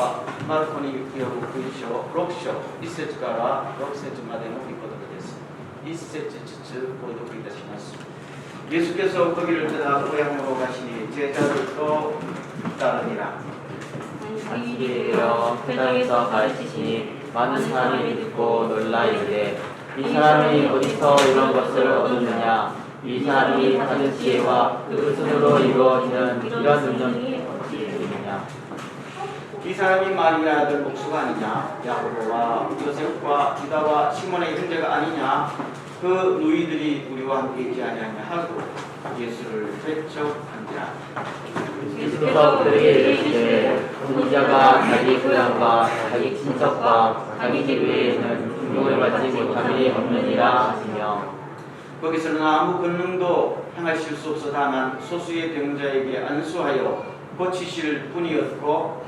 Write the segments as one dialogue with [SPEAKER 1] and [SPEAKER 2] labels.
[SPEAKER 1] はマルコによる福音書6章1節から6節までの御言葉です。1節ずつ購読いたします。 예수께서 거기를 떠나 고향으로 가시니 제자들도 따르니라.
[SPEAKER 2] 안식일이 되어 회당에서 가르치시니 많은 사람이 듣고 놀라 이르되 이 사람이 어디서 이런 것을 얻었느냐? 이 사람이 받은 지혜와 그 손으로 이루어지는 이런 능력이 어찌 있느냐?
[SPEAKER 1] 이 사람이 마리아 아들 목수가 아니냐? 야고보와 요셉과 유다와 시몬의 형제가 아니냐? 그 누이들이 우리와 함께 있지 아니하냐 하고 예수를 배척한지라.
[SPEAKER 2] 예수께서 그들에게 이르시되 동자가 자기 고향과 자기 친척과 자기 집 외에는 존경을 받지 못함이 없느니라 하시며
[SPEAKER 1] 거기서는 아무 권능도 행하실 수 없어 다만 소수의 병자에게 안수하여 고치실 뿐이었고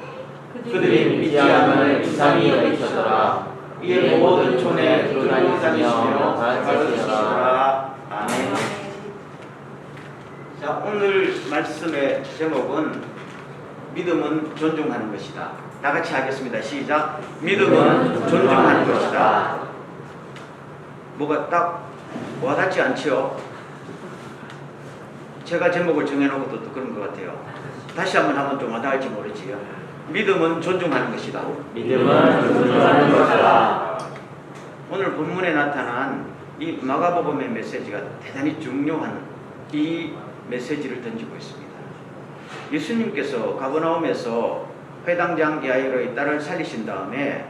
[SPEAKER 1] 그들이 믿지 않을 이상이 여기서더라. 이에 모든 촌에 돌아다니시며 가르치시더라. 아멘. 자, 오늘 말씀의 제목은 믿음은 존중하는 것이다. 다 같이 하겠습니다. 시작. 믿음은 존중하는 것이다. 뭐가 딱 와닿지 않지요? 제가 제목을 정해놓은 것도 그런 것 같아요. 다시 한번 좀 와닿을지 모르지요. 믿음은 존중하는 것이다.
[SPEAKER 2] 믿음은 존중하는 것이다.
[SPEAKER 1] 오늘 본문에 나타난 이 마가복음의 메시지가 대단히 중요한 이 메시지를 던지고 있습니다. 예수님께서 가버나움에서 회당장 야이로의 딸을 살리신 다음에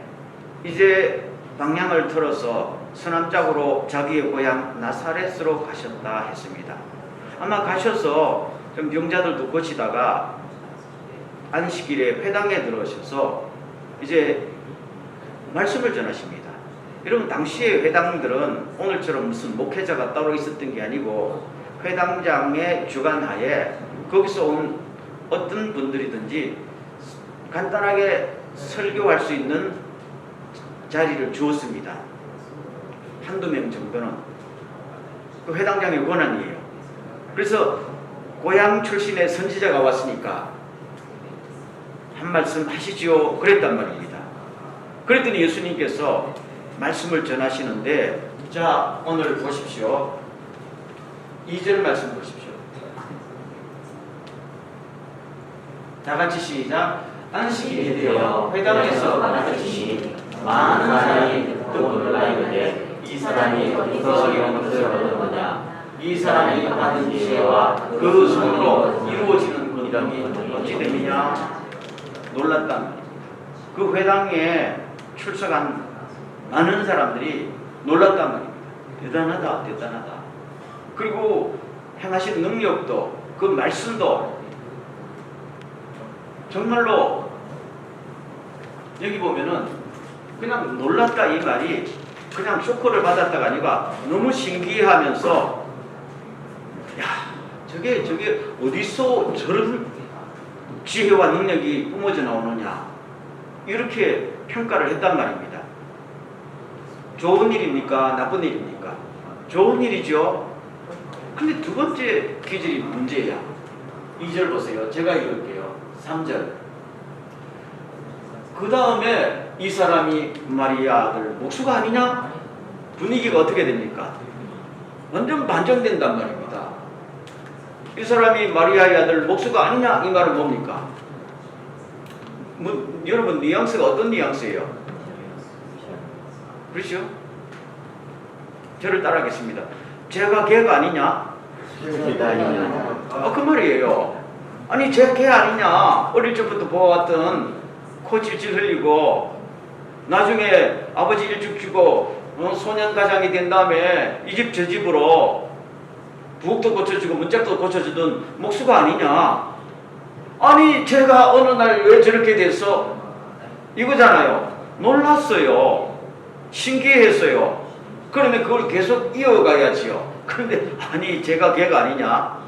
[SPEAKER 1] 이제 방향을 틀어서 서남쪽으로 자기의 고향 나사렛으로 가셨다 했습니다. 아마 가셔서 좀 병자들도 고치다가 안식일에 회당에 들어오셔서 이제 말씀을 전하십니다. 여러분, 당시의 회당들은 오늘처럼 무슨 목회자가 따로 있었던 게 아니고 회당장의 주관하에 거기서 온 어떤 분들이든지 간단하게 설교할 수 있는 자리를 주었습니다. 한두 명 정도는. 그 회당장의 권한이에요. 그래서 고향 출신의 선지자가 왔으니까 한 말씀 하시지요 그랬단 말입니다. 그랬더니 예수님께서 말씀을 전하시는데, 자, 오늘 보십시오. 2절 말씀 보십시오. 다 같이 시작. 안식일이 되어 회당에서 가르치시니 많은 사람이 듣고 놀라 이르되 이 사람이 어디서 이런 것을 얻었느냐? 이 사람이 받은 지혜와 그 손으로 이루어지는 권능이 어찌 됨이냐? 놀랐단 말이에요. 그 회당에 출석한 많은 사람들이 놀랐단 말입니다. 대단하다, 대단하다. 그리고 행하신 능력도, 그 말씀도 정말로 여기 보면은 그냥 놀랐다 이 말이 그냥 쇼크를 받았다가 아니라 너무 신기하면서 야, 저게 어디서 저런 지혜와 능력이 뿜어져 나오느냐, 이렇게 평가를 했단 말입니다. 좋은 일입니까? 나쁜 일입니까? 좋은 일이죠. 근데 두 번째 기절이 문제야. 2절 보세요. 제가 읽을게요. 3절. 그 다음에 이 사람이 마리아 아들 목수가 아니냐? 분위기가 어떻게 됩니까? 완전 반전된단 말입니다. 이 사람이 마리아의 아들 목수가 아니냐? 이 말은 뭡니까? 여러분, 뉘앙스가 어떤 뉘앙스예요? 그렇죠? 저를 따라하겠습니다. 제가 걔가 아니냐? 그 말이에요. 아니, 제 걔 아니냐? 어릴 적부터 보아왔던 코 질질 흘리고 나중에 아버지 일찍 죽고 소년 가장이 된 다음에 이 집 저 집으로 부엌도 고쳐주고 문짝도 고쳐주던 목수가 아니냐? 아니, 제가 어느 날 왜 저렇게 됐어? 이거잖아요. 놀랐어요. 신기했어요. 그러면 그걸 계속 이어가야지요. 그런데 아니, 제가 걔가 아니냐?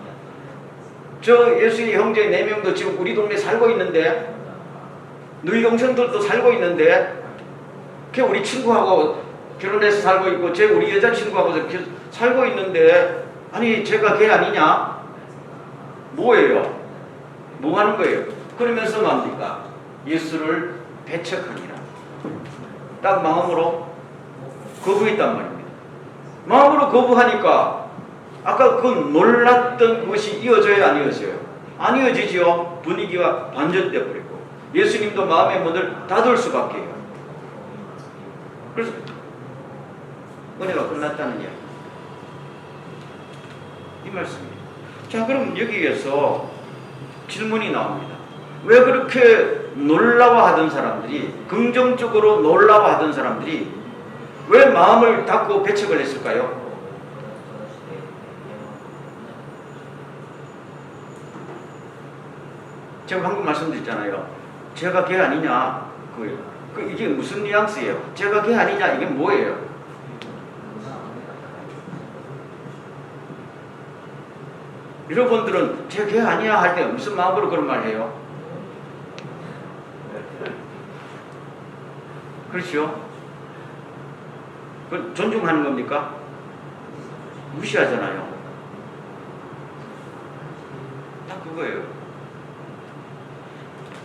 [SPEAKER 1] 저 예수의 형제 4명도 지금 우리 동네 살고 있는데, 너희 동생들도 살고 있는데, 걔 우리 친구하고 결혼해서 살고 있고, 쟤 우리 여자친구하고 살고 있는데, 아니, 제가 걔 아니냐? 뭐예요? 뭐 하는 거예요? 그러면서 뭡니까? 예수를 배척하니라. 딱 마음으로 거부했단 말입니다. 마음으로 거부하니까 아까 그 놀랐던 것이 이어져야 안 이어져요? 안 이어지지요. 분위기가 반전돼 버리고 예수님도 마음의 문을 닫을 수밖에 해요. 그래서 은혜가 끝났다는 이야기. 이 말씀입니다. 자, 그럼 여기에서 질문이 나옵니다. 왜 그렇게 놀라워하던 사람들이, 긍정적으로 놀라워하던 사람들이 왜 마음을 닫고 배척을 했을까요? 제가 방금 말씀드렸잖아요. 제가 걔 아니냐? 이게 무슨 뉘앙스예요? 제가 걔 아니냐? 이게 뭐예요? 여러분들은 제가 걔 아니야 할 때 무슨 마음으로 그런 말 해요? 그렇죠? 그 존중하는 겁니까? 무시하잖아요. 딱 그거예요.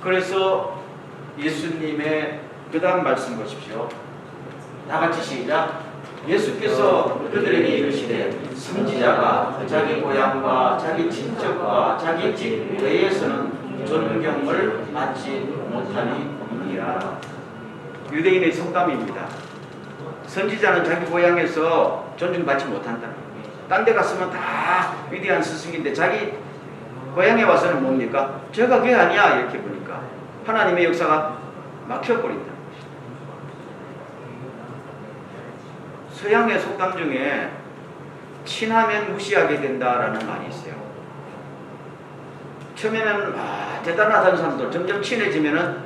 [SPEAKER 1] 그래서 예수님의 그 다음 말씀 보십시오. 다 같이 시작. 예수께서 그들에게 이르시되 선지자가 자기 고향과 자기 친척과 자기 집 외에서는 존경을 받지 못하니 없느니라. 유대인의 속담입니다. 선지자는 자기 고향에서 존중받지 못한다. 딴 데 갔으면 다 위대한 스승인데 자기 고향에 와서는 뭡니까? 제가 그게 아니야 이렇게 보니까 하나님의 역사가 막혀버린다. 서양의 속담 중에 친하면 무시하게 된다라는 말이 있어요. 처음에는 대단하다는 사람들 점점 친해지면은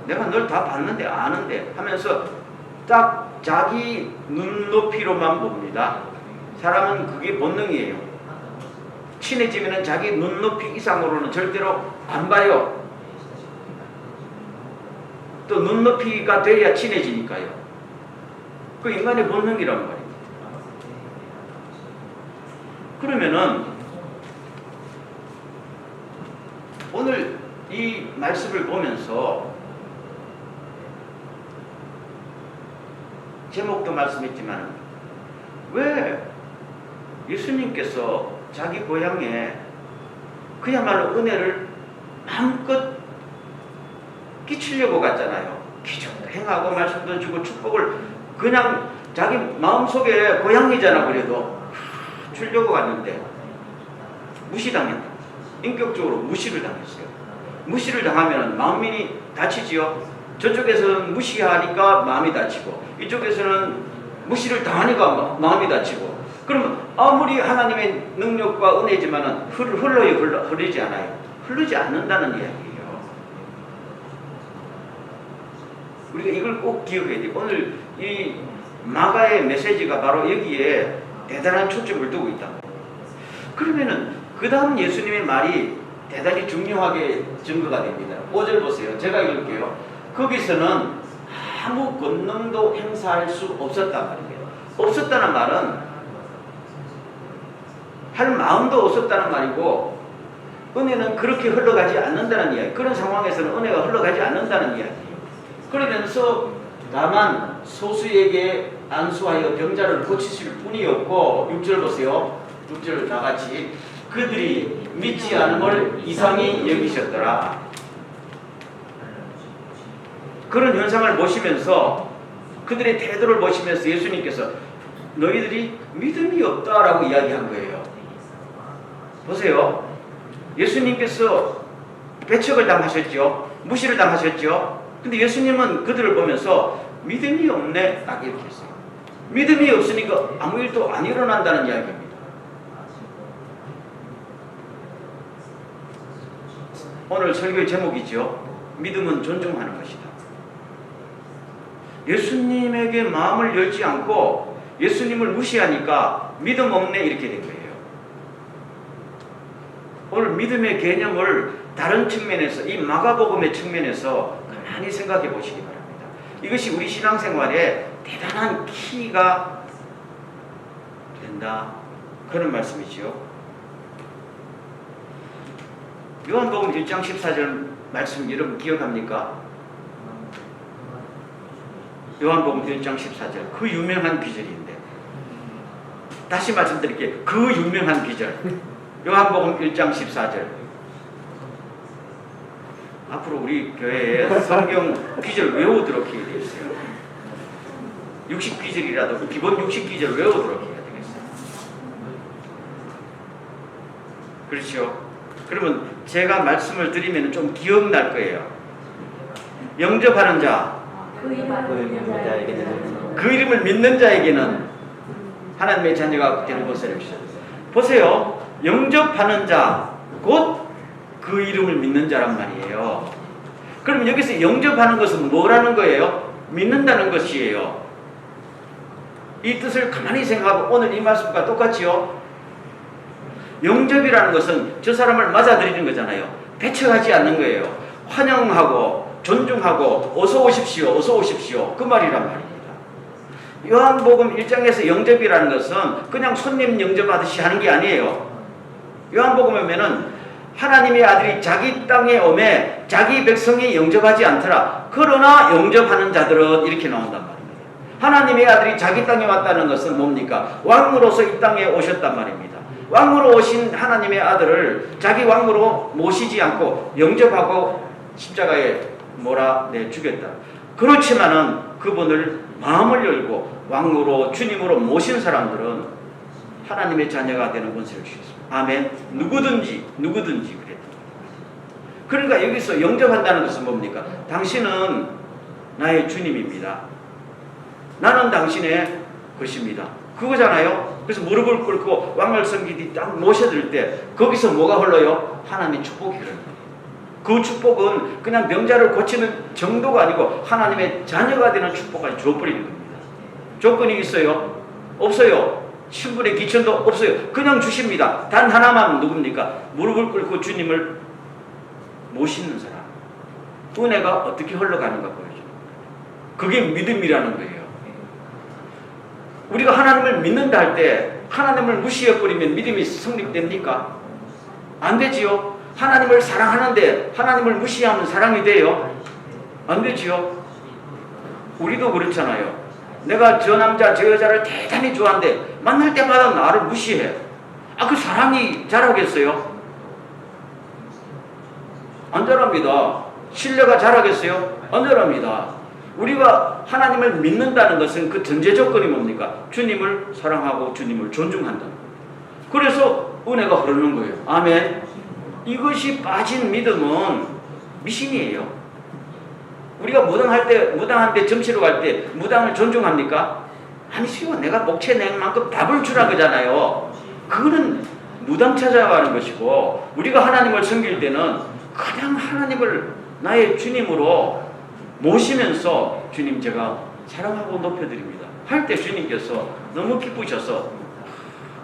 [SPEAKER 1] 내가 널 다 봤는데 아는데 하면서 딱 자기 눈높이로만 봅니다. 사람은 그게 본능이에요. 친해지면은 자기 눈높이 이상으로는 절대로 안 봐요. 또 눈높이가 돼야 친해지니까요. 그 인간의 본능이란 말입니다. 그러면은 오늘 이 말씀을 보면서 제목도 말씀했지만 왜 예수님께서 자기 고향에 그야말로 은혜를 마음껏 끼치려고 갔잖아요. 기적도 행하고 말씀도 주고 축복을 그냥 자기 마음속에 고향이잖아. 그래도 주려고 갔는데 무시당했다. 인격적으로 무시를 당했어요. 무시를 당하면 마음이 다치지요. 저쪽에서는 무시하니까 마음이 다치고 이쪽에서는 무시를 당하니까 마음이 다치고 그러면 아무리 하나님의 능력과 은혜지만은 흐르지 않아요. 흐르지 않는다는 이야기예요. 우리가 이걸 꼭 기억해야 돼요. 오늘 이 마가의 메시지가 바로 여기에 대단한 초점을 두고 있다. 그러면은 그 다음 예수님의 말이 대단히 중요하게 증거가 됩니다. 5절 보세요. 제가 읽을게요. 거기서는 아무 권능도 행사할 수 없었단 말이에요. 없었다는 말은 할 마음도 없었다는 말이고 은혜는 그렇게 흘러가지 않는다는 이야기. 그런 상황에서는 은혜가 흘러가지 않는다는 이야기예요. 그러면서 다만 소수에게 안수하여 병자를 고치실 뿐이었고 6절 보세요. 6절 다같이 그들이 믿지 않음을 이상히 여기셨더라. 그런 현상을 보시면서 그들의 태도를 보시면서 예수님께서 너희들이 믿음이 없다라고 이야기한 거예요. 보세요. 예수님께서 배척을 당하셨죠. 무시를 당하셨죠. 근데 예수님은 그들을 보면서 믿음이 없네 딱 이렇게 했어요. 믿음이 없으니까 아무 일도 안 일어난다는 이야기입니다. 오늘 설교의 제목이죠. 믿음은 존중하는 것이다. 예수님에게 마음을 열지 않고 예수님을 무시하니까 믿음 없네 이렇게 된 거예요. 오늘 믿음의 개념을 다른 측면에서 이 마가복음의 측면에서 가만히 생각해 보시기 바랍니다. 이것이 우리 신앙생활에 대단한 키가 된다. 그런 말씀이지요. 요한복음 1장 14절 말씀 여러분 기억합니까? 요한복음 1장 14절 그 유명한 기절인데 다시 말씀드릴게요. 그 유명한 기절 요한복음 1장 14절 앞으로 우리 교회에 성경 기절 외우도록 해야 되겠어요. 60기절이라도 기본 60기절 외우도록 해야 되겠어요. 그렇죠? 그러면 제가 말씀을 드리면 좀 기억날 거예요. 영접하는 자, 그 이름을 믿는 자에게는 하나님의 자녀가 되는 것을 보세요. 영접하는 자, 곧 그 이름을 믿는 자란 말이에요. 그럼 여기서 영접하는 것은 뭐라는 거예요? 믿는다는 것이에요. 이 뜻을 가만히 생각하고 오늘 이 말씀과 똑같이요. 영접이라는 것은 저 사람을 맞아들이는 거잖아요. 배척하지 않는 거예요. 환영하고 존중하고 어서 오십시오. 어서 오십시오. 그 말이란 말입니다. 요한복음 1장에서 영접이라는 것은 그냥 손님 영접하듯이 하는 게 아니에요. 요한복음에 보면은 하나님의 아들이 자기 땅에 오매 자기 백성이 영접하지 않더라. 그러나 영접하는 자들은 이렇게 나온단 말입니다. 하나님의 아들이 자기 땅에 왔다는 것은 뭡니까? 왕으로서 이 땅에 오셨단 말입니다. 왕으로 오신 하나님의 아들을 자기 왕으로 모시지 않고 영접하고 십자가에 몰아내 죽였다. 그렇지만은 그분을 마음을 열고 왕으로 주님으로 모신 사람들은 하나님의 자녀가 되는 권세를 주셨습니다. 아멘. 누구든지 그랬다. 그러니까 여기서 영접한다는 것은 뭡니까? 당신은 나의 주님입니다. 나는 당신의 것입니다. 그거잖아요. 그래서 무릎을 꿇고 왕을 섬기듯이 딱 모셔들 때 거기서 뭐가 흘러요? 하나님의 축복이 흐르는 거예요. 그 축복은 그냥 병자를 고치는 정도가 아니고 하나님의 자녀가 되는 축복까지 줘버리는 겁니다. 조건이 있어요? 없어요. 신분의 기천도 없어요. 그냥 주십니다. 단 하나만 누굽니까? 무릎을 꿇고 주님을 모시는 사람. 은혜가 어떻게 흘러가는가 보여줘요. 그게 믿음이라는 거예요. 우리가 하나님을 믿는다 할 때 하나님을 무시해버리면 믿음이 성립됩니까? 안 되지요. 하나님을 사랑하는데 하나님을 무시하면 사랑이 돼요? 안 되지요. 우리도 그렇잖아요. 내가 저 남자 저 여자를 대단히 좋아하는데 만날 때마다 나를 무시해. 그 사랑이 자라겠어요? 안 자랍니다. 신뢰가 자라겠어요? 안 자랍니다. 우리가 하나님을 믿는다는 것은 그 전제 조건이 뭡니까? 주님을 사랑하고 주님을 존중한다. 그래서 은혜가 흐르는 거예요. 아멘. 이것이 빠진 믿음은 미신이에요. 우리가 무당한테 점치러 갈 때 무당을 존중합니까? 아니지요. 내가 목체 낸 만큼 답을 주라 그러잖아요. 그거는 무당 찾아가는 것이고, 우리가 하나님을 섬길 때는 그냥 하나님을 나의 주님으로 모시면서 주님 제가 사랑하고 높여드립니다 할 때 주님께서 너무 기쁘셔서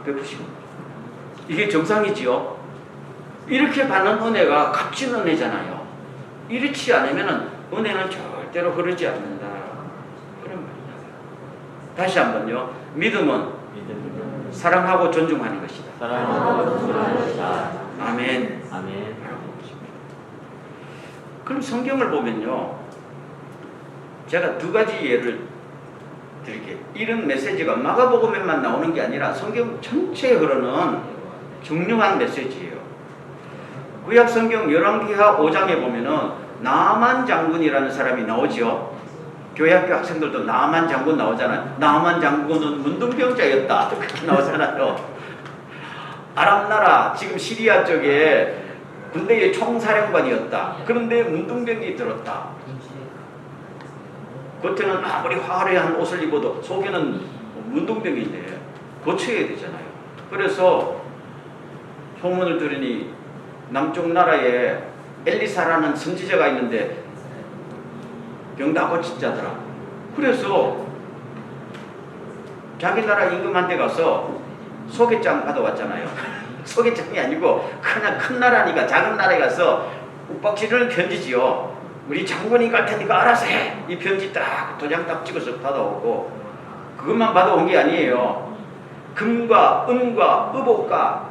[SPEAKER 1] 베푸시고, 이게 정상이지요. 이렇게 받는 은혜가 값진 은혜잖아요. 이렇지 않으면 은혜는 절대로 흐르지 않는다. 그런 말입니다. 다시 한번요. 믿음은 사랑하고 존중하는 것이다.
[SPEAKER 2] 사랑하고 존중하는 것이다.
[SPEAKER 1] 아멘.
[SPEAKER 2] 아멘.
[SPEAKER 1] 그럼 성경을 보면요, 제가 두 가지 예를 드릴게요. 이런 메시지가 마가복음에만 나오는 게 아니라 성경 전체에 흐르는 중요한 메시지예요. 구약 성경 열왕기하 5장에 보면은 나만 장군이라는 사람이 나오죠. 교회학교 학생들도 나만 장군 나오잖아요. 나만 장군은 문둥병자였다. 그렇게 나오잖아요. 아람 나라, 지금 시리아 쪽에 군대의 총사령관이었다. 그런데 문둥병이 들었다. 겉에는 아무리 화려한 옷을 입어도 속에는 문둥병인데 고쳐야 되잖아요. 그래서 소문을 들으니 남쪽 나라에 엘리사라는 선지자가 있는데 병 다 고친 자더라. 그래서 자기 나라 임금한테 가서 소개장 받아왔잖아요. 소개장이 아니고 그냥 큰 나라니까 작은 나라에 가서 윽박지르는 편지지요. 우리 장군이 갈 테니까 알아서 해. 이 편지 딱 도장 딱 찍어서 받아오고, 그것만 받아온 게 아니에요. 금과 은과 의복과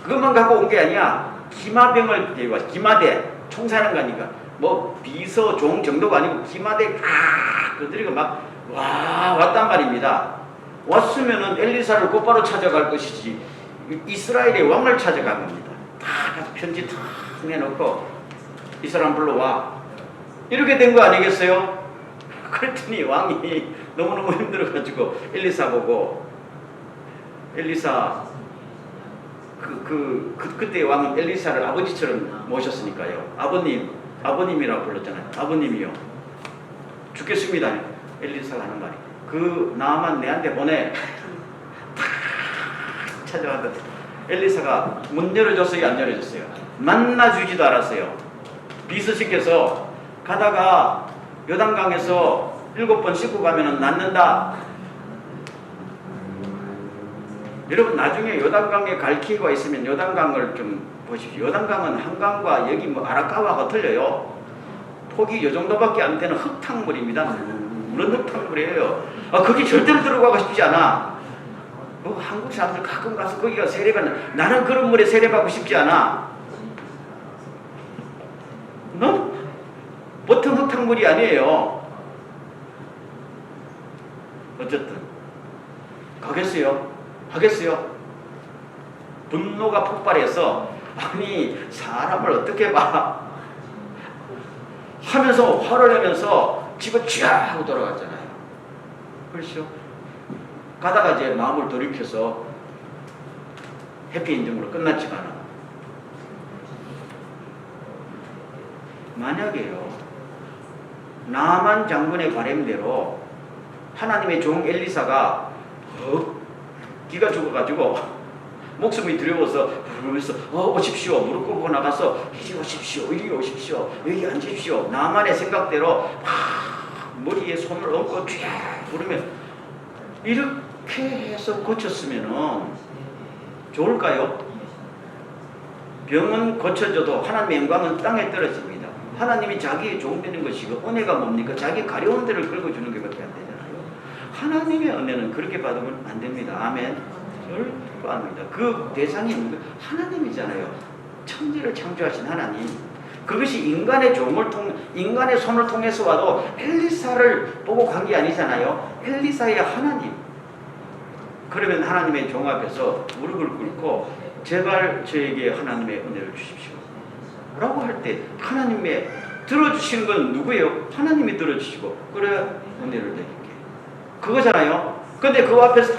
[SPEAKER 1] 그것만 갖고 온 게 아니야. 기마병을 데리고 왔어. 기마대. 총사령관이니까 뭐 비서 종 정도가 아니고 기마대 그들이 막 왔단 말입니다. 왔으면은 엘리사를 곧바로 찾아갈 것이지 이스라엘의 왕을 찾아간 겁니다. 다 가서 편지 탁 내놓고 이 사람 불러와 이렇게 된 거 아니겠어요? 그랬더니 왕이 너무너무 힘들어가지고 엘리사 보고 엘리사 그때 왕은 엘리사를 아버지처럼 모셨으니까요. 아버님이라고 불렀잖아요. 아버님이요. 죽겠습니다. 엘리사가 하는 말이. 그 나만 내한테 보내. 찾아왔는데 엘리사가 문 열어줬어요? 안 열어줬어요? 만나주지도 않았어요. 비서시켜서 가다가 요단강에서 7번 씻고 가면은 낫는다. 여러분 나중에 요단강에 갈 기회가 있으면 요단강을 좀 보십시오. 요단강은 한강과 여기 뭐 아라카와가 틀려요. 폭이 요 정도밖에 안 되는 흙탕물입니다. 물은 흙탕물이에요. 거기 절대로 들어가고 싶지 않아. 뭐 한국 사람들 가끔 가서 거기가 세례받는, 나는 그런 물에 세례받고 싶지 않아. 너? 보통 흙탕물이 아니에요. 어쨌든 가겠어요? 하겠어요? 분노가 폭발해서 아니 사람을 어떻게 봐 하면서 화를 내면서 집에 쥐야 하고 돌아갔잖아요. 그렇죠? 가다가 이제 마음을 돌이켜서 해피엔딩으로 끝났지만 만약에요 나만 장군의 바람대로 하나님의 종 엘리사가 기가 죽어가지고 목숨이 두려워서 그러면서 오십시오 무릎 꿇고 나가서 이리 오십시오 이리 오십시오 여기 앉으십시오 나만의 생각대로 머리에 손을 얹고 쥐야 부르면 이렇게 해서 고쳤으면은 좋을까요? 병은 고쳐져도 하나님의 영광은 땅에 떨어집니다. 하나님이 자기의 종 되는 것이고 은혜가 뭡니까? 자기 가려운 데를 끌고 주는 것밖에 안 되잖아요. 하나님의 은혜는 그렇게 받으면 안 됩니다. 아멘. 절대로 안 됩니다. 그 대상이 하나님이잖아요. 천지를 창조하신 하나님. 그것이 인간의 인간의 손을 통해서 와도 엘리사를 보고 간 게 아니잖아요. 엘리사의 하나님. 그러면 하나님의 종 앞에서 무릎을 꿇고 제발 저에게 하나님의 은혜를 주십시오. 라고 할 때 하나님의 들어주시는 건 누구예요? 하나님이 들어주시고 그래 은혜를 드릴게. 그거잖아요. 근데 그 앞에서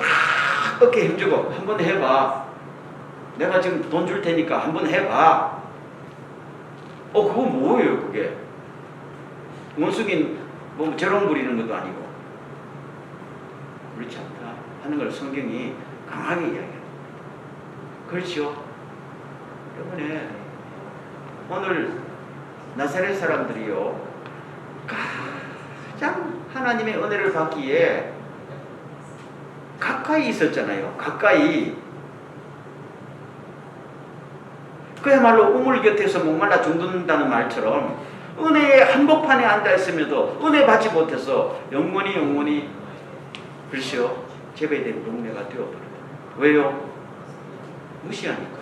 [SPEAKER 1] 어깨 힘주고 한번 해봐. 내가 지금 돈 줄 테니까 한번 해봐. 그거 뭐예요 그게? 원숭이 뭐 재롱 부리는 것도 아니고 그렇지 않다 하는 걸 성경이 강하게 이야기해요. 그렇죠? 때문에 오늘 나사렛 사람들이요 가장 하나님의 은혜를 받기에 가까이 있었잖아요. 가까이. 그야말로 우물 곁에서 목말라 죽는다는 말처럼 은혜의 한복판에 앉아있음에도 은혜 받지 못해서 영원히 글쎄요 재배된 동네가 되어버려요. 왜요? 무시하니까요.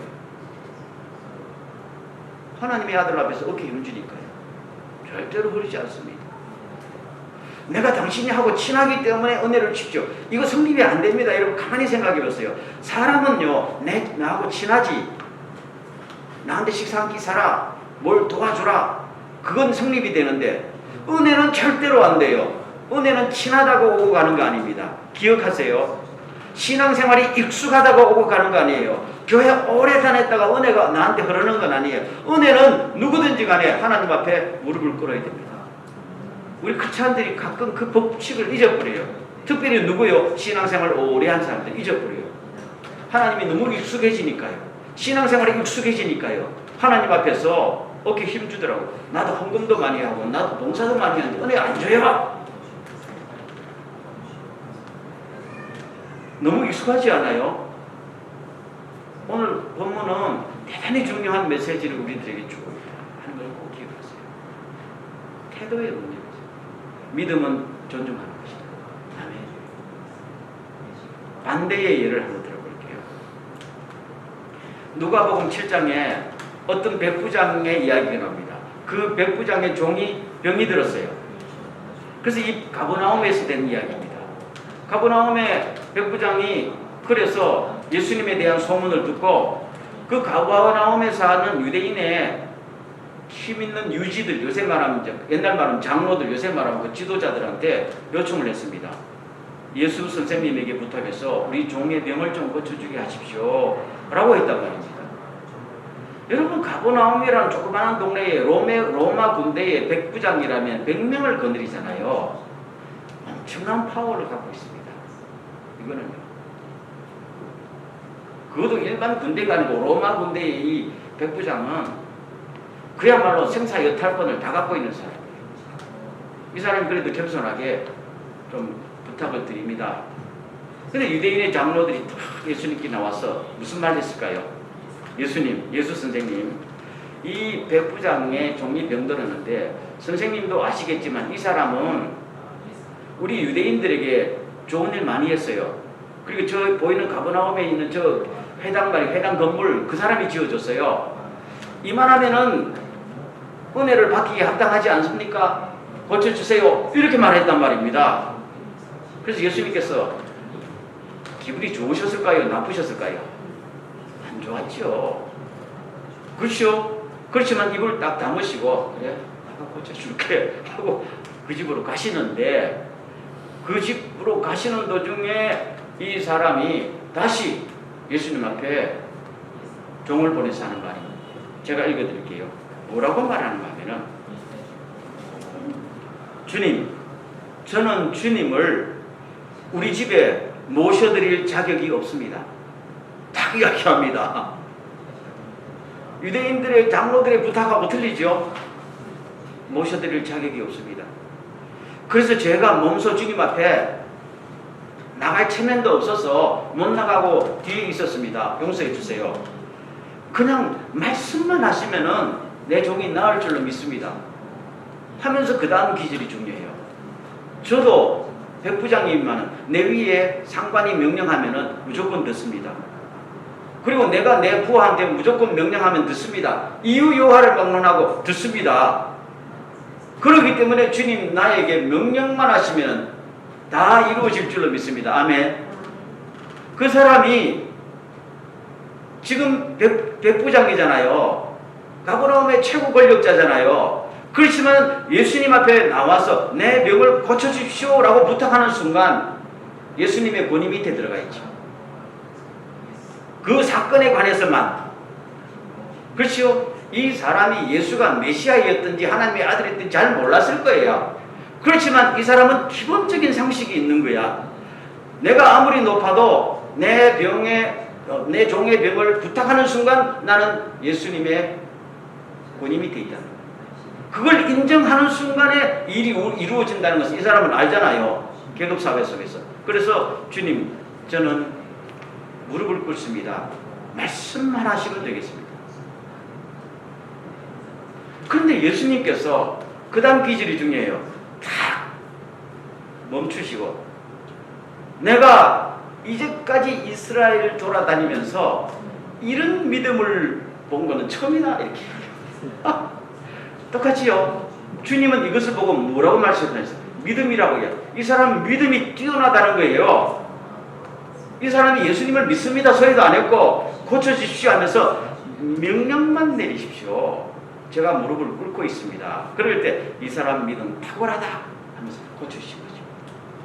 [SPEAKER 1] 하나님의 아들 앞에서 어깨 힘주니까요. 절대로 그러지 않습니다. 내가 당신이 하고 친하기 때문에 은혜를 주십시오. 이거 성립이 안 됩니다. 여러분 가만히 생각해 보세요. 사람은요 나하고 친하지 나한테 식사 한 끼 사라 뭘 도와주라 그건 성립이 되는데 은혜는 절대로 안 돼요. 은혜는 친하다고 오고 가는 거 아닙니다. 기억하세요. 신앙생활이 익숙하다고 오고 가는 거 아니에요. 교회 오래 다녔다가 은혜가 나한테 흐르는 건 아니에요. 은혜는 누구든지 간에 하나님 앞에 무릎을 꿇어야 됩니다. 우리 크리스찬들이 가끔 그 법칙을 잊어버려요. 특별히 누구요? 신앙생활 오래 한 사람들 잊어버려요. 하나님이 너무 익숙해지니까요. 신앙생활이 익숙해지니까요. 하나님 앞에서 어깨 힘주더라고. 나도 헌금도 많이 하고 나도 봉사도 많이 하는데 은혜 안 줘요? 너무 익숙하지 않아요? 오늘 본문은 대단히 중요한 메시지를 우리들에게 주고 있다 하는 걸 꼭 기억하세요. 태도의 문제죠. 믿음은 존중하는 것이다. 아멘. 반대의 예를 한번 들어볼게요. 누가복음 7장에 어떤 백부장의 이야기가 나옵니다. 그 백부장의 종이 병이 들었어요. 그래서 이 가버나움에서 된 이야기입니다. 가버나움의 백부장이 그래서 예수님에 대한 소문을 듣고 그 가버나움에 사는 유대인의 힘 있는 유지들, 요새 말하면 옛날 말하면 장로들, 요새 말하면 그 지도자들한테 요청을 했습니다. 예수 선생님에게 부탁해서 우리 종의 병을 좀 고쳐주게 하십시오 라고 했단 말입니다. 여러분, 가버나움이라는 조그마한 동네에 로마 군대의 백부장이라면 100명을 거느리잖아요. 엄청난 파워를 갖고 있습니다. 이거는요. 그것도 일반 군대가 아니고 로마 군대의 이 백부장은 그야말로 생사여탈권을 다 갖고 있는 사람이에요. 이 사람이 그래도 겸손하게 좀 부탁을 드립니다. 근데 유대인의 장로들이 딱 예수님께 나와서 무슨 말 했을까요? 예수님, 예수 선생님, 이 백부장의 종이 병들었는데 선생님도 아시겠지만 이 사람은 우리 유대인들에게 좋은 일 많이 했어요. 그리고 저 보이는 가버나움에 있는 저 회당 건물 그 사람이 지어줬어요. 이만하면은 은혜를 받기에 합당하지 않습니까? 고쳐주세요. 이렇게 말했단 말입니다. 그래서 예수님께서 기분이 좋으셨을까요? 나쁘셨을까요? 안 좋았죠. 그렇죠? 그렇지만 입을 딱 다무시고 그래? 내가 고쳐줄게 하고 그 집으로 가시는데 그 집으로 가시는 도중에 이 사람이 다시 예수님 앞에 종을 보내서 하는 말입니다. 제가 읽어드릴게요. 뭐라고 말하는가 하면은 주님, 저는 주님을 우리 집에 모셔드릴 자격이 없습니다. 딱 이야기합니다. 유대인들의 장로들의 부탁하고 틀리죠? 모셔드릴 자격이 없습니다. 그래서 제가 몸소 주님 앞에 나갈 체면도 없어서 못 나가고 뒤에 있었습니다. 용서해 주세요. 그냥 말씀만 하시면은 내 종이 나을 줄로 믿습니다. 하면서 그 다음 기절이 중요해요. 저도 백부장님만은 내 위에 상관이 명령하면은 무조건 듣습니다. 그리고 내가 내 부하한테 무조건 명령하면 듣습니다. 이유 여하를 막론하고 듣습니다. 그렇기 때문에 주님 나에게 명령만 하시면 다 이루어질 줄로 믿습니다. 아멘. 그 사람이 지금 백부장이잖아요. 가버나움의 최고 권력자잖아요. 그렇지만 예수님 앞에 나와서 내 병을 고쳐주십시오 라고 부탁하는 순간 예수님의 권위 밑에 들어가 있죠. 그 사건에 관해서만. 그렇죠? 이 사람이 예수가 메시아였든지 하나님의 아들이었든지 잘 몰랐을 거예요. 그렇지만 이 사람은 기본적인 상식이 있는 거야. 내가 아무리 높아도 내 종의 병을 부탁하는 순간 나는 예수님의 권위 밑에 있다. 그걸 인정하는 순간에 일이 이루어진다는 것을 이 사람은 알잖아요. 계급사회 속에서. 그래서 주님, 저는 무릎을 꿇습니다. 말씀만 하시면 되겠습니다. 그런데 예수님께서 그 다음 기절이 중요해요. 탁 멈추시고, 내가 이제까지 이스라엘을 돌아다니면서 이런 믿음을 본 거는 처음이다 이렇게 똑같이요. 주님은 이것을 보고 뭐라고 말씀하셨어요? 믿음이라고 해요. 이 사람은 믿음이 뛰어나다는 거예요. 이 사람이 예수님을 믿습니다 소리도 안 했고 고쳐주십시오 하면서 명령만 내리십시오. 제가 무릎을 꿇고 있습니다. 그럴 때 이 사람 믿음 탁월하다 하면서 고쳐주신 거죠.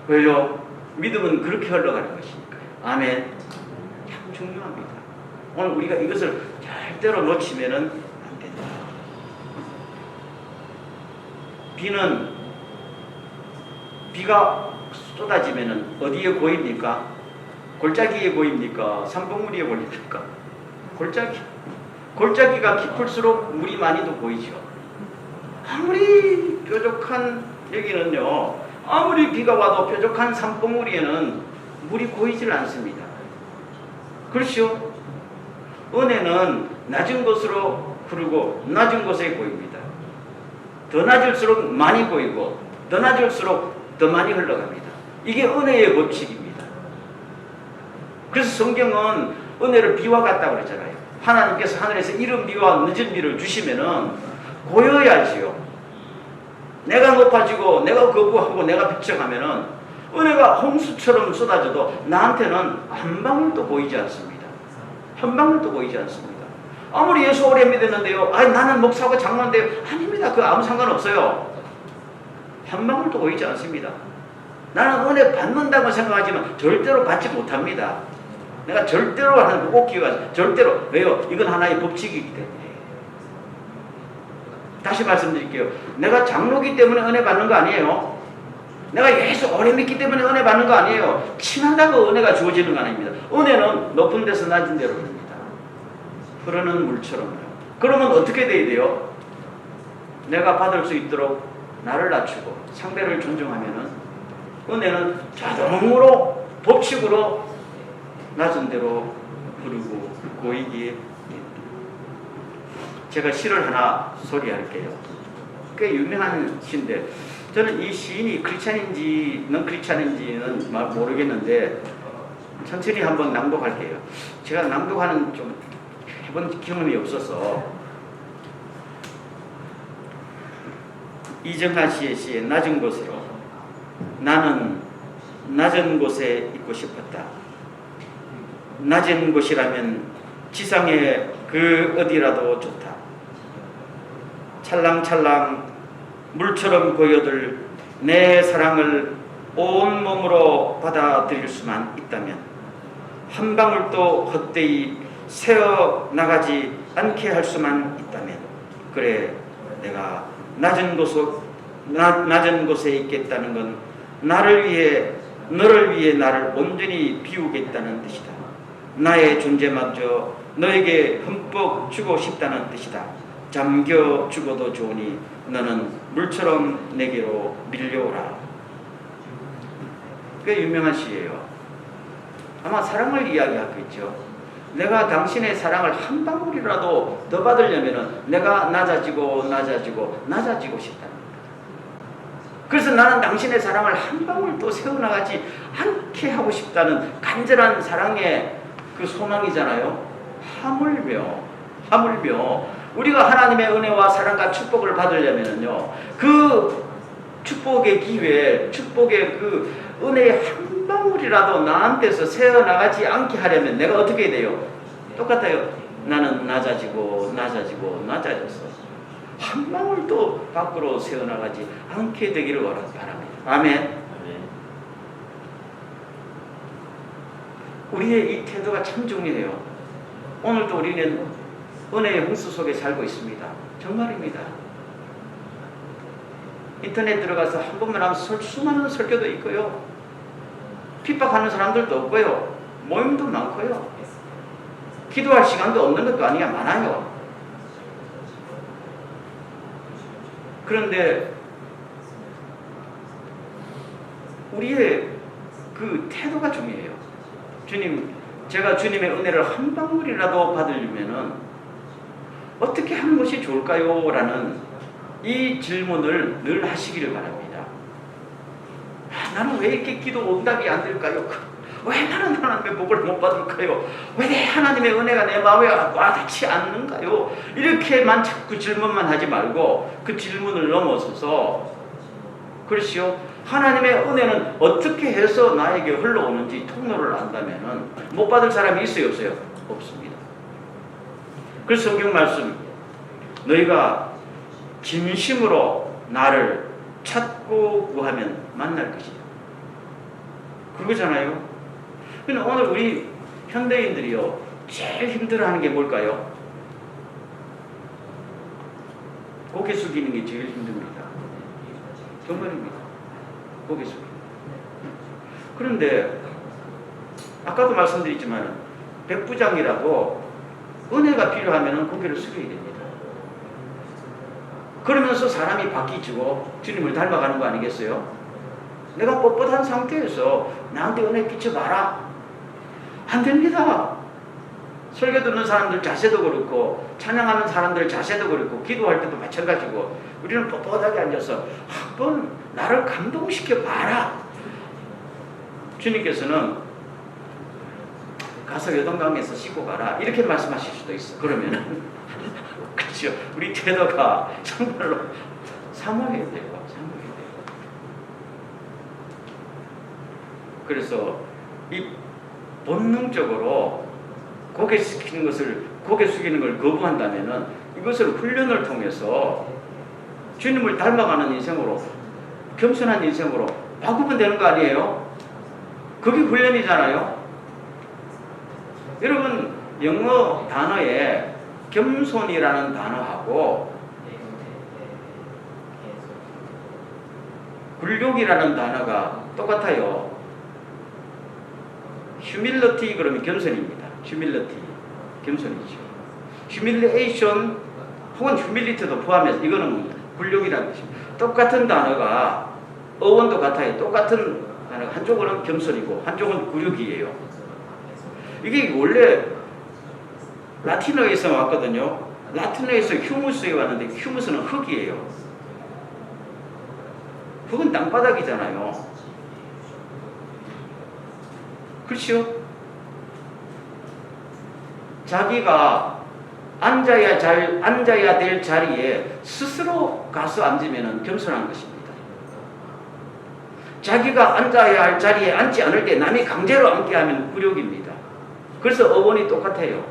[SPEAKER 1] 왜요? 믿음은 그렇게 흘러가는 것이니까요. 아멘. 참 중요합니다. 오늘 우리가 이것을 절대로 놓치면은 안 된다. 비가 쏟아지면은 어디에 고입니까? 골짜기에 고입니까? 산봉우리에 고입니까? 골짜기가 깊을수록 물이 많이 더 고이죠. 아무리 뾰족한 여기는요, 아무리 비가 와도 뾰족한 산봉우리에는 물이 고이질 않습니다. 그렇죠? 은혜는 낮은 곳으로 흐르고 낮은 곳에 고입니다. 더 낮을수록 많이 고이고 더 낮을수록 더 많이 흘러갑니다. 이게 은혜의 법칙입니다. 그래서 성경은 은혜를 비와 같다고 그랬잖아요. 하나님께서 하늘에서 이른 비와 늦은 비를 주시면은 고여야지요. 내가 높아지고 내가 거부하고 내가 비춰가면은 은혜가 홍수처럼 쏟아져도 나한테는 한 방울도 보이지 않습니다. 한 방울도 보이지 않습니다. 아무리 예수 오래 믿었는데요. 아니 나는 목사고 장로인데요. 아닙니다. 그 아무 상관없어요. 한 방울도 보이지 않습니다. 나는 은혜 받는다고 생각하지만 절대로 받지 못합니다. 내가 절대로 하는 꼭 기억하세요. 절대로. 왜요? 이건 하나의 법칙이기 때문에. 다시 말씀드릴게요. 내가 장로기 때문에 은혜 받는 거 아니에요. 내가 예수 오래 믿기 때문에 은혜 받는 거 아니에요. 친하다고 은혜가 주어지는 거 아닙니다. 은혜는 높은 데서 낮은 데로 흐릅니다. 흐르는 물처럼요. 그러면 어떻게 돼야 돼요? 내가 받을 수 있도록 나를 낮추고 상대를 존중하면은 은혜는 자동으로 법칙으로 낮은 데로 흐르고 고이기에 됩니다. 제가 시를 하나 소개할게요. 꽤 유명한 시인데 저는 이 시인이 크리스찬인지 넌 크리스찬인지는 모르겠는데 천천히 한번 낭독할게요. 제가 낭독하는 좀 해본 경험이 없어서 이정하 씨의 시에 낮은 곳으로 나는 낮은 곳에 있고 싶었다. 낮은 곳이라면 지상의 그 어디라도 좋다. 찰랑찰랑 물처럼 고여들 내 사랑을 온몸으로 받아들일 수만 있다면 한 방울도 헛되이 새어 나가지 않게 할 수만 있다면 그래 내가 낮은 곳에 있겠다는 건 나를 위해 너를 위해 나를 온전히 비우겠다는 뜻이다. 나의 존재마저 너에게 흠뻑 주고 싶다는 뜻이다. 잠겨 죽어도 좋으니 너는 물처럼 내게로 밀려오라. 꽤 유명한 시예요. 아마 사랑을 이야기하겠죠. 내가 당신의 사랑을 한 방울이라도 더 받으려면 내가 낮아지고 싶다. 그래서 나는 당신의 사랑을 한 방울도 세워나가지 않게 하고 싶다는 간절한 사랑의 그 소망이잖아요. 하물며 우리가 하나님의 은혜와 사랑과 축복을 받으려면요, 그 축복의 기회, 축복의 그 은혜의 한 방울이라도 나한테서 새어나가지 않게 하려면 내가 어떻게 해야 돼요? 똑같아요. 나는 낮아져서 한 방울도 밖으로 새어나가지 않게 되기를 바랍니다. 아멘. 우리의 이 태도가 참 중요해요. 오늘도 우리는 은혜의 홍수 속에 살고 있습니다. 정말입니다. 인터넷 들어가서 한 번만 하면 수많은 설교도 있고요. 핍박하는 사람들도 없고요. 모임도 많고요. 기도할 시간도 없는 것도 아니야. 많아요. 그런데 우리의 그 태도가 중요해요. 주님, 제가 주님의 은혜를 한 방울이라도 받으려면은 어떻게 하는 것이 좋을까요? 라는 이 질문을 늘 하시기를 바랍니다. 나는 왜 이렇게 기도 응답이 안 될까요? 왜 나는 하나님의 복을 못 받을까요? 왜 하나님의 은혜가 내 마음에 와닿지 않는가요? 이렇게만 자꾸 질문만 하지 말고 그 질문을 넘어서서 그렇지요. 하나님의 은혜는 어떻게 해서 나에게 흘러오는지 통로를 안다면은 못 받을 사람이 있어요, 없어요? 없습니다. 그래서 성경 말씀, 너희가 진심으로 나를 찾고 구하면 만날 것이다. 그거잖아요. 근데 오늘 우리 현대인들이요, 제일 힘들어하는 게 뭘까요? 고개 숙이는 게 제일 힘듭니다. 정말입니다. 고개 숙이는. 그런데 아까도 말씀드렸지만 백부장이라고 은혜가 필요하면 고개를 숙여야 됩니다. 그러면서 사람이 바뀌지고 주님을 닮아가는 거 아니겠어요? 내가 뻣뻣한 상태에서 나한테 은혜 끼쳐봐라. 안 됩니다. 설교 듣는 사람들 자세도 그렇고 찬양하는 사람들 자세도 그렇고 기도할 때도 마찬가지고 우리는 뻣뻣하게 앉아서 한번 나를 감동시켜 봐라. 주님께서는 가서 요단강에서 씻고 가라 이렇게 말씀하실 수도 있어. 그러면은 그렇죠. 우리 태도가 정말로 사모해야 돼요. 사모해야 돼요. 그래서 이 본능적으로 고개 숙이는 걸 거부한다면은 이것을 훈련을 통해서 주님을 닮아가는 인생으로, 겸손한 인생으로 바꾸면 되는 거 아니에요? 그게 훈련이잖아요. 여러분, 영어 단어에 겸손이라는 단어하고 굴욕이라는 단어가 똑같아요. humility 그러면 겸손입니다. humility, 겸손이죠. humiliation 혹은 humility도 포함해서 이거는 굴욕이라는 뜻입니다. 똑같은 단어가 어원도 같아요. 똑같은 단어가 한쪽은 겸손이고 한쪽은 굴욕이에요. 이게 원래 라틴어에서 왔거든요. 라틴어에서 휴무스에 왔는데 휴무스는 흙이에요. 흙은 땅바닥이잖아요. 그렇죠? 자기가 앉아야 될 자리에 스스로 가서 앉으면 겸손한 것입니다. 자기가 앉아야 할 자리에 앉지 않을 때 남이 강제로 앉게 하면 굴욕입니다. 그래서 어원이 똑같아요.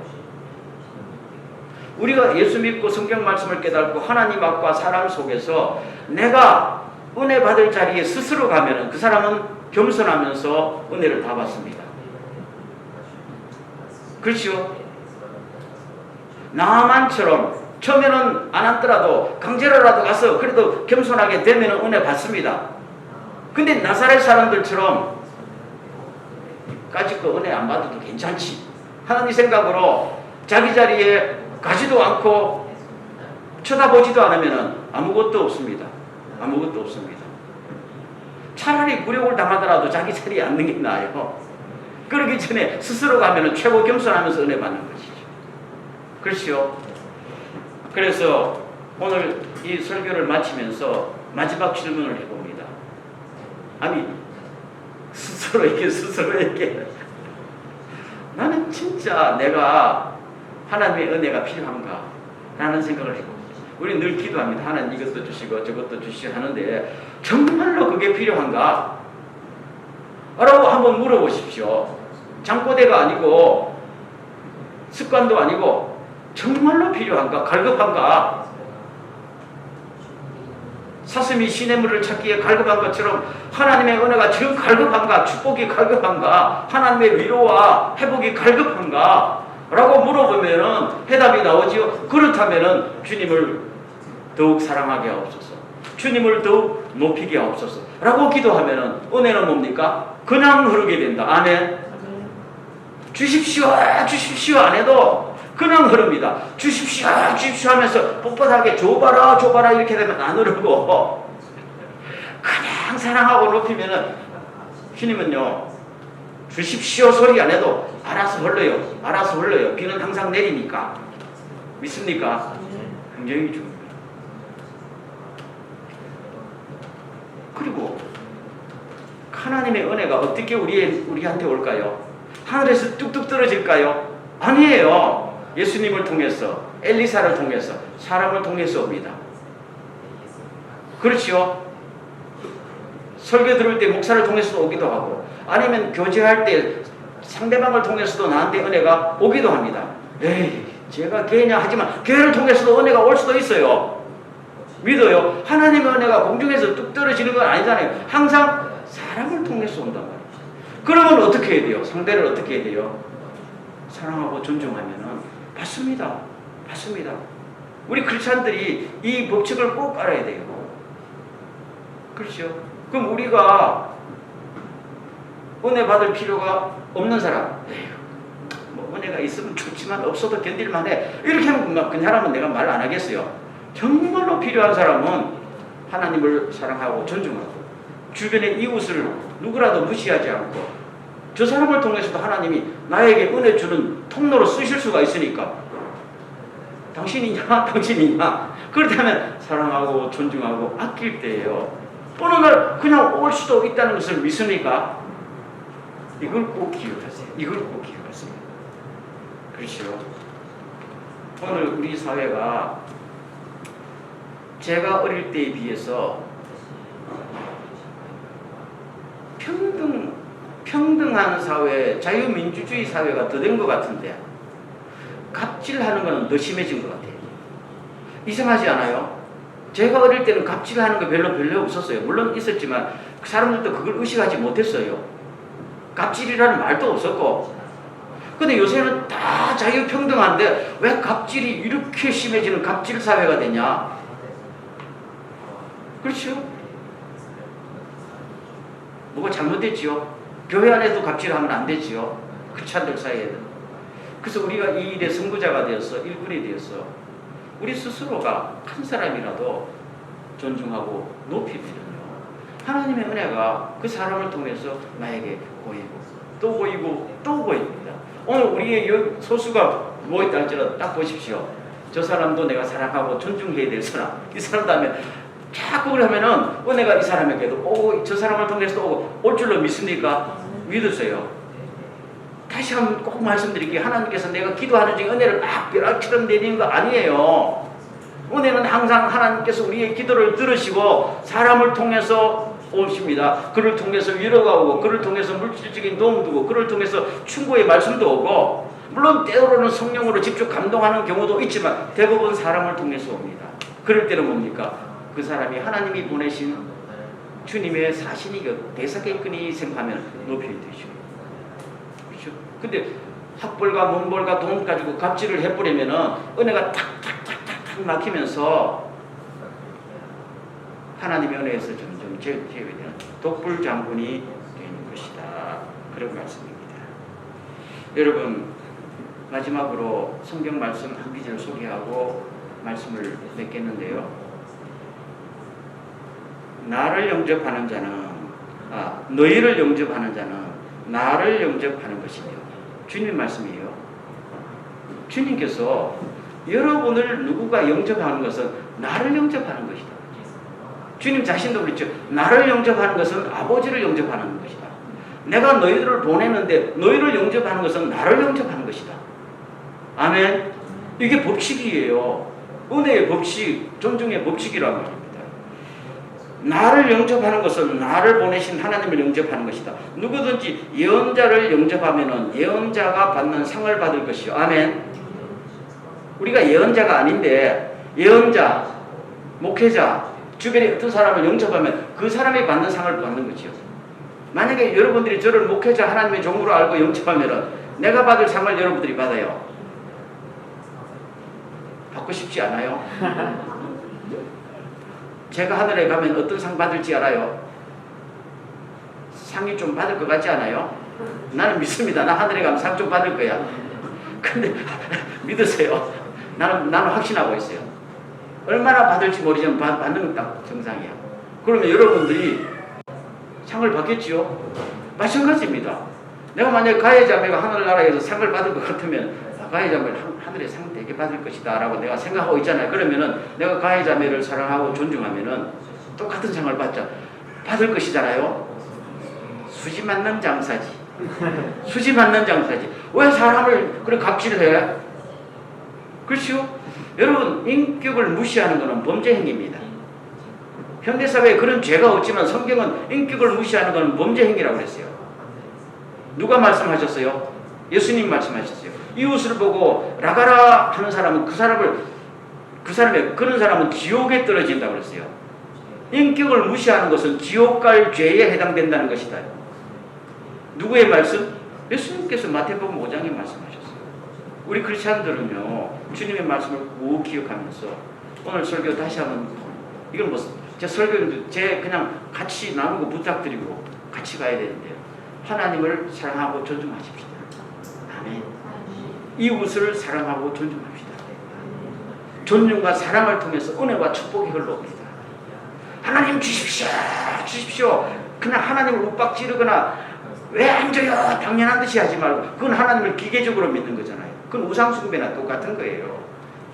[SPEAKER 1] 우리가 예수 믿고 성경 말씀을 깨닫고 하나님 앞과 사람 속에서 내가 은혜 받을 자리에 스스로 가면은 그 사람은 겸손하면서 은혜를 다 받습니다. 그렇죠? 나만처럼 처음에는 안 앉더라도 강제로라도 가서 그래도 겸손하게 되면 은혜 받습니다. 근데 나사렛 사람들처럼 까짓 거 은혜 안 받아도 괜찮지 하나님 생각으로 자기 자리에 가지도 않고 쳐다보지도 않으면 아무것도 없습니다. 아무것도 없습니다. 차라리 굴욕을 당하더라도 자기 자리에 앉는 게 나아요. 그러기 전에 스스로 가면 최고 겸손하면서 은혜 받는 것이죠. 그렇죠? 그래서 오늘 이 설교를 마치면서 마지막 질문을 해봅니다. 아니 스스로에게 나는 진짜 내가 하나님의 은혜가 필요한가 라는 생각을 해봅니다. 우리 늘 기도합니다. 하나님 이것도 주시고 저것도 주시고 하는데 정말로 그게 필요한가? 라고 한번 물어보십시오. 잠꼬대가 아니고 습관도 아니고 정말로 필요한가? 갈급한가? 사슴이 시냇물을 찾기에 갈급한 것처럼 하나님의 은혜가 지금 갈급한가? 축복이 갈급한가? 하나님의 위로와 회복이 갈급한가? 라고 물어보면 해답이 나오지요. 그렇다면 주님을 더욱 사랑하게 하옵소서. 주님을 더욱 높이게 하옵소서. 라고 기도하면 은혜는 뭡니까? 그냥 흐르게 된다. 아멘. 주십시오, 주십시오 안 해도 그냥 흐릅니다. 주십시오, 주십시오 하면서 뻣뻣하게 줘봐라, 줘봐라 이렇게 되면 안 흐르고 그냥 사랑하고 높이면은 주님은요 주십시오 소리 안 해도 알아서 흘러요. 알아서 흘러요. 비는 항상 내리니까. 믿습니까? 굉장히 중요해요. 그리고 하나님의 은혜가 어떻게 우리한테 올까요? 하늘에서 뚝뚝 떨어질까요? 아니에요. 예수님을 통해서, 엘리사를 통해서, 사람을 통해서 옵니다. 그렇죠? 설교 들을 때 목사를 통해서도 오기도 하고 아니면 교제할 때 상대방을 통해서도 나한테 은혜가 오기도 합니다. 에이 제가 교회냐 하지만 교회를 통해서도 은혜가 올 수도 있어요. 믿어요. 하나님의 은혜가 공중에서 뚝 떨어지는 건 아니잖아요. 항상 사람을 통해서 온단 말이에요. 그러면 어떻게 해야 돼요? 상대를 어떻게 해야 돼요? 사랑하고 존중하면은 받습니다. 받습니다. 우리 크리스찬들이 이 법칙을 꼭 알아야 돼요. 그렇죠? 그럼 우리가 은혜 받을 필요가 없는 사람, 뭐 은혜가 있으면 좋지만 없어도 견딜만해 이렇게 하면 그 사람은 내가 말 안 하겠어요. 정말로 필요한 사람은 하나님을 사랑하고 존중하고 주변의 이웃을 누구라도 무시하지 않고 저 사람을 통해서도 하나님이 나에게 은혜 주는 통로로 쓰실 수가 있으니까 당신이냐 당신이냐 그렇다면 사랑하고 존중하고 아낄 때예요. 어느 날 그냥 올 수도 있다는 것을 믿습니까? 이걸 꼭 기억하세요. 이걸 꼭 기억하세요. 그렇죠. 오늘 우리 사회가 제가 어릴 때에 비해서 평등한 사회, 자유민주주의 사회가 더 된 것 같은데 갑질하는 거는 더 심해진 것 같아요. 이상하지 않아요? 제가 어릴 때는 갑질하는 거 별로 없었어요. 물론 있었지만 그 사람들도 그걸 의식하지 못했어요. 갑질이라는 말도 없었고. 근데 요새는 다 자유평등한데 왜 갑질이 이렇게 심해지는 갑질 사회가 되냐? 그렇죠? 뭐가 잘못됐지요? 교회 안에도 갑질하면 안 되지요? 크리스찬들 사이에는. 그래서 우리가 이 일의 선구자가 되어서 일꾼이 되어서 우리 스스로가 한 사람이라도 존중하고 높이거든요. 하나님의 은혜가 그 사람을 통해서 나에게 보이고 또 보이고 또 보입니다. 오늘 우리의 소수가 모였다 할지라도 딱 보십시오. 저 사람도 내가 사랑하고 존중해야 될 사람. 이 사람 다음에 자꾸 그러면은 은혜가 이 사람에게도 오고 저 사람을 통해서 오고 올 줄로 믿습니까? 믿으세요. 다시 한번 꼭 말씀드릴게요. 하나님께서 내가 기도하는 중에 은혜를 막 벼락처럼 내리는 거 아니에요. 은혜는 항상 하나님께서 우리의 기도를 들으시고 사람을 통해서 오십니다. 그를 통해서 위로가 오고 그를 통해서 물질적인 도움도 오고 그를 통해서 충고의 말씀도 오고 물론 때로는 성령으로 직접 감동하는 경우도 있지만 대부분 사람을 통해서 옵니다. 그럴 때는 뭡니까? 그 사람이 하나님이 보내신 주님의 사신이 대사겠거니 생각하면 높이 되죠. 그렇죠? 근데 학벌과 문벌과 돈 가지고 갑질을 해버리면은 은혜가 탁탁탁탁탁 막히면서 하나님의 은혜에서 점점 제외되는 독불 장군이 되는 것이다. 그런 말씀입니다. 여러분 마지막으로 성경 말씀 한 구절 소개하고 말씀을 맺겠는데요. 나를 영접하는 자는 너희를 영접하는 자는 나를 영접하는 것이며 주님 말씀이에요. 주님께서 여러분을 누구가 영접하는 것은 나를 영접하는 것이다. 주님 자신도 그랬죠. 나를 영접하는 것은 아버지를 영접하는 것이다. 내가 너희들을 보내는데 너희를 영접하는 것은 나를 영접하는 것이다. 아멘. 이게 법칙이에요. 은혜의 법칙, 존중의 법칙이라고 합니다. 나를 영접하는 것은 나를 보내신 하나님을 영접하는 것이다. 누구든지 예언자를 영접하면은 예언자가 받는 상을 받을 것이요. 아멘. 우리가 예언자가 아닌데 예언자, 목회자, 주변에 어떤 사람을 영접하면 그 사람이 받는 상을 받는 거지요. 만약에 여러분들이 저를 목회자 하나님의 종으로 알고 영접하면은 내가 받을 상을 여러분들이 받아요. 받고 싶지 않아요? 제가 하늘에 가면 어떤 상 받을지 알아요? 상이 좀 받을 것 같지 않아요? 나는 믿습니다. 나 하늘에 가면 상 좀 받을 거야. 근데 믿으세요. 나는 확신하고 있어요. 얼마나 받을지 모르지만 받는 건 딱 정상이야. 그러면 여러분들이 상을 받겠지요? 마찬가지입니다. 내가 만약에 가해자매가 하늘나라에서 상을 받을 것 같으면 가해자매를 하늘에 상 되게 받을 것이다 라고 내가 생각하고 있잖아요. 그러면은 내가 가해자매를 사랑하고 존중하면은 똑같은 상을 받을 것이잖아요. 수지 맞는 장사지. 수지 맞는 장사지. 왜 사람을 그렇게 갑질해? 그렇죠? 여러분 인격을 무시하는 것은 범죄 행위입니다. 현대사회에 그런 죄가 없지만 성경은 인격을 무시하는 것은 범죄 행위라고 그랬어요. 누가 말씀하셨어요? 예수님 말씀하셨어요. 이웃을 보고 라가라 하는 사람은 그런 사람은 지옥에 떨어진다고 그랬어요. 인격을 무시하는 것은 지옥 갈 죄에 해당된다는 것이다. 누구의 말씀? 예수님께서 마태복음 5장에 말씀하셨어요. 우리 크리스찬들은요 주님의 말씀을 꼭 기억하면서 오늘 설교 다시 한번 이건 제 설교인데 그냥 같이 나누고 부탁드리고 같이 가야 되는데요. 하나님을 사랑하고 존중하십시다. 아멘. 이웃을 사랑하고 존중합시다. 존중과 사랑을 통해서 은혜와 축복이 흘러옵니다. 하나님 주십시오. 그냥 하나님을 윽박지르거나 왜 안 줘요? 당연한 듯이 하지 말고 그건 하나님을 기계적으로 믿는 거잖아요. 그건 우상숭배나 똑같은 거예요.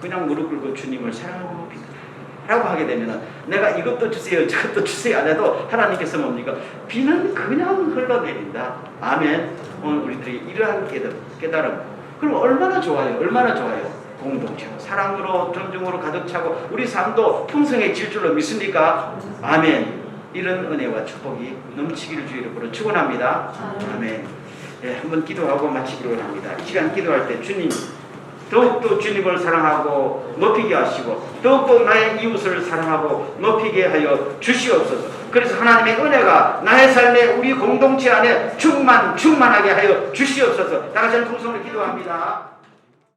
[SPEAKER 1] 그냥 무릎 꿇고 주님을 사랑하고 비라고 하게 되면 내가 이것도 주세요 저것도 주세요 안 해도 하나님께서 뭡니까? 비는 그냥 흘러내린다. 아멘. 오늘 우리들이 이러한 깨달음 그럼 얼마나 좋아요. 얼마나 좋아요. 공동체로 사랑으로 존중으로 가득 차고 우리 삶도 풍성해질 줄로 믿습니까? 아멘. 이런 은혜와 축복이 넘치기를 주의 이름으로 축원합니다. 아멘. 네, 한번 기도하고 마치기로 합니다. 이 시간 기도할 때 주님 더욱더 주님을 사랑하고 높이게 하시고 더욱더 나의 이웃을 사랑하고 높이게 하여 주시옵소서. 그래서 하나님의 은혜가 나의 삶에 우리 공동체 안에 충만하게 하여 주시옵소서. 다 같이 통성으로 기도합니다.